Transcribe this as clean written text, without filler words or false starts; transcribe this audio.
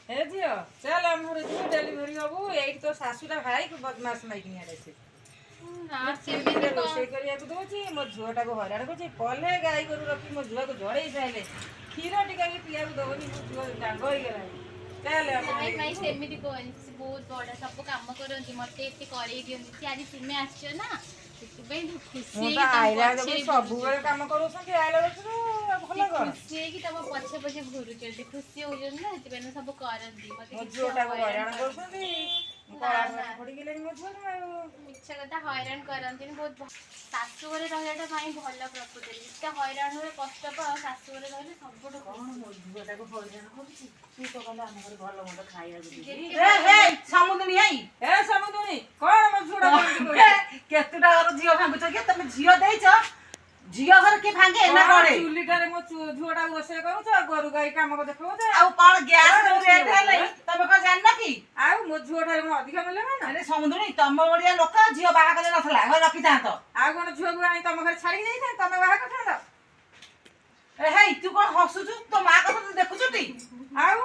हे झियो चल हमर जो डेलीवरी बाबू एक तो सासुरा भाई को बदमाश माइकिन आरे से ना सेमिति रोषे करिया को दोची मो झुआटा को हराण को कले गाई गरु रखी मो झुआ को झड़े साइले क्षीर टिका के पिया को दबनी मो झुआ डांग होई गेला चल नाई माई सेमिति कोन बहुत बड़ा सब काम करंती मते एते करे दियंती कि आज तुमे आछो ना ସେଥିପାଇଁ ଖୁସି ମୁଁ ତ ଆଇଲା ବେଳକୁ ସବୁବେଳେ କାମ କରୁଛନ୍ତି ଆଇଲା ବେଳକୁ ଭଲ କର ଖୁସି ହେଇକି ତମ ପଛେ ପଛେ ଘୁରୁଛନ୍ତି ଖୁସି ହଉଛନ୍ତି ନା ସେଥିପାଇଁ ସବୁ କରନ୍ତି ମତେ ମୋ ଝିଅଟାକୁ ହଇରାଣ କରୁଛନ୍ତି କଳା ପଡ଼ିଗଲେଣି ମୋ ଝିଅ ଆଉ ମିଛ କଥା ହଇରାଣ କରନ୍ତିନି ବହୁତ ଶାଶୁ ଘରେ ରହିବାଟା ପାଇଁ ଭଲ ପ୍ରକୃତରେ ଯେତେ ହଇରାଣ ହୁଏ କଷ୍ଟ ପାଅ ଶାଶୁ ଘରେ ରହିଲେ ସବୁଠୁ କଣ ମୋ ଝିଅଟାକୁ ହଇରାଣ କରୁଛି ତୁ ତ କହିଲା ଆମ ଘରେ ଭଲ ମନ୍ଦ ଖାଇବାକୁ ସମୁଦୁଣୀ ଆଇ ଏ ସମୁଦୁଣୀ କଣ ମୋ ଝିଅଟା କେତେଟା ଘର ଝିଅ ଭାଙ୍ଗୁଛ କି ତମେ ଝିଅ ଦେଇଛ ଝିଅ ଘର କିଏ ଭାଙ୍ଗେ ନା କଣ ଚୁଲିଟାରେ ମୋ ଝିଅଟାକୁ ରୋଷେଇ କରୁଛ ଗୋରୁ ଗାଈ କାମ ଦେଖାଉଛ ଆଉ କଣ ଗ୍ୟାସ ରେଟ୍ ହେଲାଣି ତମେ କଣ ଜାଣିନ କି ଆଉ ମୋ ଝିଅଠାରୁ କଣ ଅଧିକ ମିଳିବ ନା ଆରେ ସମୁଦୁଣୀ ତମ ଭଳିଆ ଲୋକ ଝିଅ ବାହା କଲେ ନଥିଲା ଘରେ ରଖିଥାନ୍ତ ଆଉ କଣ ଝିଅକୁ ଆଣି ତମ ଘରେ ଛାଡିକି ଯାଇଥାନ୍ତି ତମେ ବାହା କରିଥାନ୍ତ ହେଇ ତୁ କଣ ହସୁଛୁ ତୋ ମା କଥା ତୁ ଦେଖୁଛୁ ଟି ଆଉ